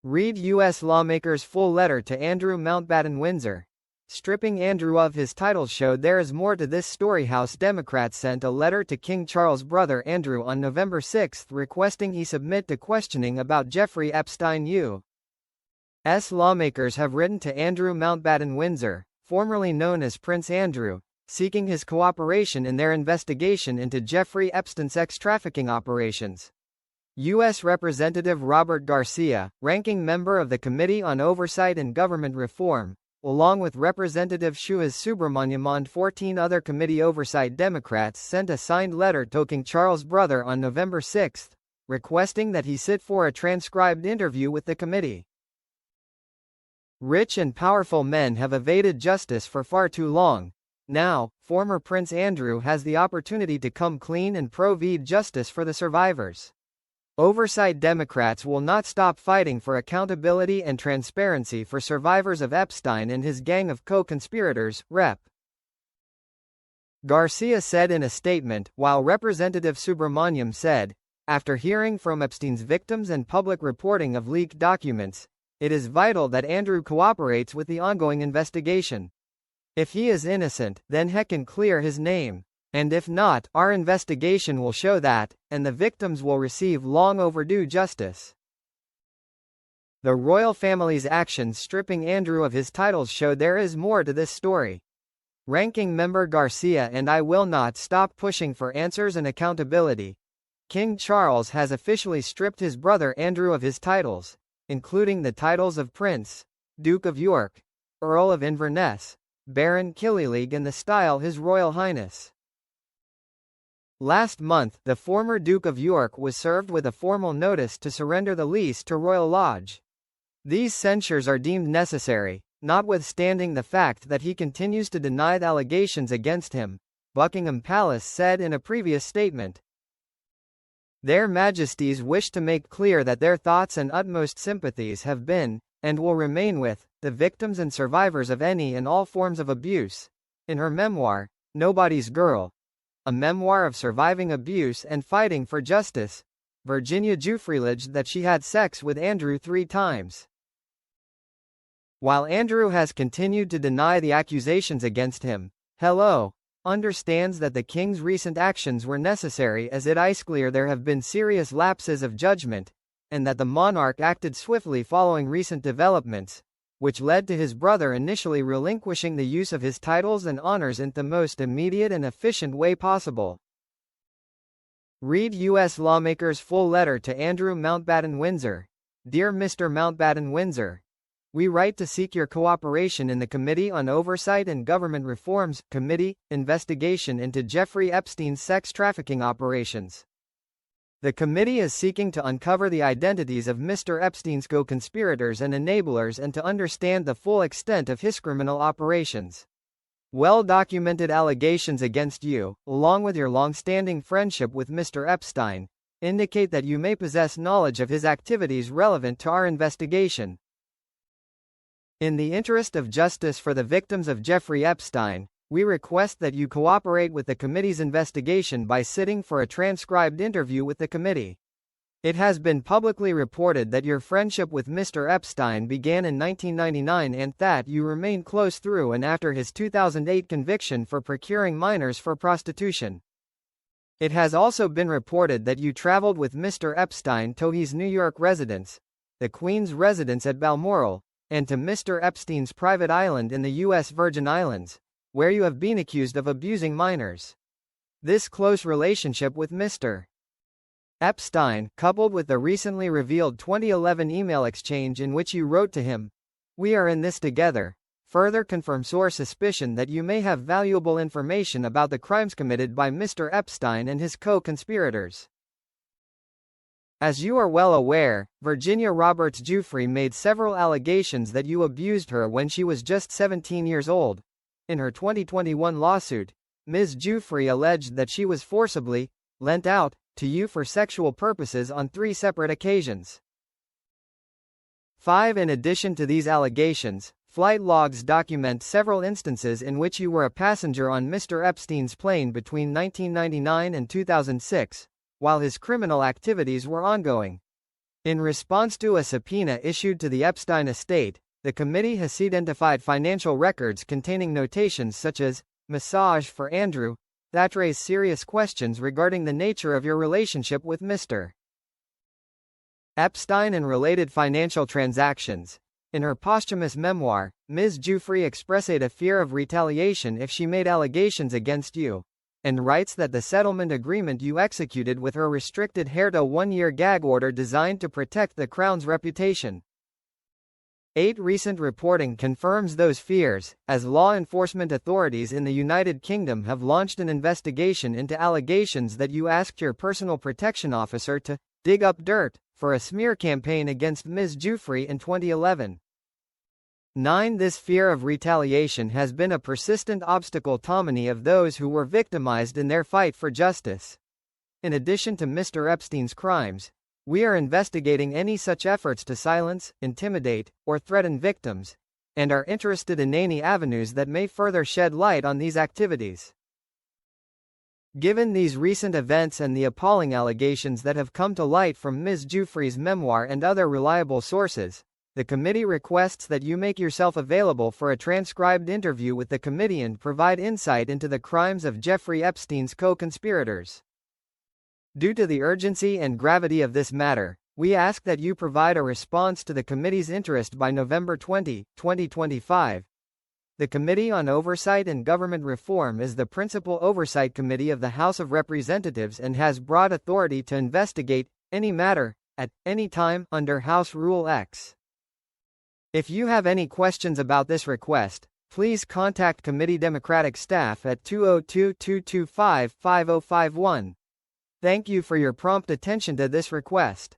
Read U.S. lawmakers' full letter to Andrew Mountbatten-Windsor. Stripping Andrew of his title showed there is more to this story. House Democrats sent a letter to King Charles' brother Andrew on November 6 requesting he submit to questioning about Jeffrey Epstein. U.S. lawmakers have written to Andrew Mountbatten-Windsor, formerly known as Prince Andrew, seeking his cooperation in their investigation into Jeffrey Epstein's sex trafficking operations. U.S. Representative Robert Garcia, ranking member of the Committee on Oversight and Government Reform, along with Representative Suhas Subramaniam and 14 other committee oversight Democrats sent a signed letter to King Charles' brother on November 6, requesting that he sit for a transcribed interview with the committee. Rich and powerful men have evaded justice for far too long. Now, former Prince Andrew has the opportunity to come clean and provide justice for the survivors. Oversight Democrats will not stop fighting for accountability and transparency for survivors of Epstein and his gang of co-conspirators, Rep. Garcia said in a statement, while Representative Subramaniam said, after hearing from Epstein's victims and public reporting of leaked documents, it is vital that Andrew cooperates with the ongoing investigation. If he is innocent, then he can clear his name. And if not, our investigation will show that, and the victims will receive long overdue justice. The royal family's actions stripping Andrew of his titles show there is more to this story. Ranking member Garcia and I will not stop pushing for answers and accountability. King Charles has officially stripped his brother Andrew of his titles, including the titles of Prince, Duke of York, Earl of Inverness, Baron Killyleague and the style His Royal Highness. Last month, the former Duke of York was served with a formal notice to surrender the lease to Royal Lodge. These censures are deemed necessary, notwithstanding the fact that he continues to deny the allegations against him, Buckingham Palace said in a previous statement. Their Majesties wish to make clear that their thoughts and utmost sympathies have been, and will remain with, the victims and survivors of any and all forms of abuse. In her memoir, Nobody's Girl, a memoir of surviving abuse and fighting for justice, Virginia Giuffre alleged that she had sex with Andrew 3 times. While Andrew has continued to deny the accusations against him, Hello understands that the King's recent actions were necessary as it is clear there have been serious lapses of judgment, and that the monarch acted swiftly following recent developments, which led to his brother initially relinquishing the use of his titles and honors in the most immediate and efficient way possible. Read U.S. lawmakers' full letter to Andrew Mountbatten-Windsor. Dear Mr. Mountbatten-Windsor, we write to seek your cooperation in the Committee on Oversight and Government Reform's Committee investigation into Jeffrey Epstein's sex trafficking operations. The committee is seeking to uncover the identities of Mr. Epstein's co-conspirators and enablers and to understand the full extent of his criminal operations. Well-documented allegations against you, along with your long-standing friendship with Mr. Epstein, indicate that you may possess knowledge of his activities relevant to our investigation. In the interest of justice for the victims of Jeffrey Epstein, we request that you cooperate with the committee's investigation by sitting for a transcribed interview with the committee. It has been publicly reported that your friendship with Mr. Epstein began in 1999 and that you remained close through and after his 2008 conviction for procuring minors for prostitution. It has also been reported that you traveled with Mr. Epstein to his New York residence, the Queen's residence at Balmoral, and to Mr. Epstein's private island in the U.S. Virgin Islands, where you have been accused of abusing minors. This close relationship with Mr. Epstein, coupled with the recently revealed 2011 email exchange in which you wrote to him, "We are in this together," further confirms our suspicion that you may have valuable information about the crimes committed by Mr. Epstein and his co-conspirators. As you are well aware, Virginia Roberts Giuffre made several allegations that you abused her when she was just 17 years old. In her 2021 lawsuit, Ms. Giuffre alleged that she was forcibly lent out to you for sexual purposes on 3 separate occasions. 5. In addition to these allegations, flight logs document several instances in which you were a passenger on Mr. Epstein's plane between 1999 and 2006, while his criminal activities were ongoing. In response to a subpoena issued to the Epstein estate, the committee has identified financial records containing notations such as massage for Andrew that raise serious questions regarding the nature of your relationship with Mr. Epstein and related financial transactions. In her posthumous memoir, Ms. Giuffre expressed a fear of retaliation if she made allegations against you, and writes that the settlement agreement you executed with her restricted her to a one-year gag order designed to protect the Crown's reputation. 8 Recent reporting confirms those fears, as law enforcement authorities in the United Kingdom have launched an investigation into allegations that you asked your personal protection officer to dig up dirt for a smear campaign against Ms. Giuffre in 2011. 9 This fear of retaliation has been a persistent obstacle to many of those who were victimized in their fight for justice. In addition to Mr. Epstein's crimes, we are investigating any such efforts to silence, intimidate, or threaten victims, and are interested in any avenues that may further shed light on these activities. Given these recent events and the appalling allegations that have come to light from Ms. Giuffre's memoir and other reliable sources, the committee requests that you make yourself available for a transcribed interview with the committee and provide insight into the crimes of Jeffrey Epstein's co-conspirators. Due to the urgency and gravity of this matter, we ask that you provide a response to the committee's interest by November 20, 2025. The Committee on Oversight and Government Reform is the principal oversight committee of the House of Representatives and has broad authority to investigate any matter, at any time, under House Rule X. If you have any questions about this request, please contact committee Democratic staff at 202-225-5051. Thank you for your prompt attention to this request.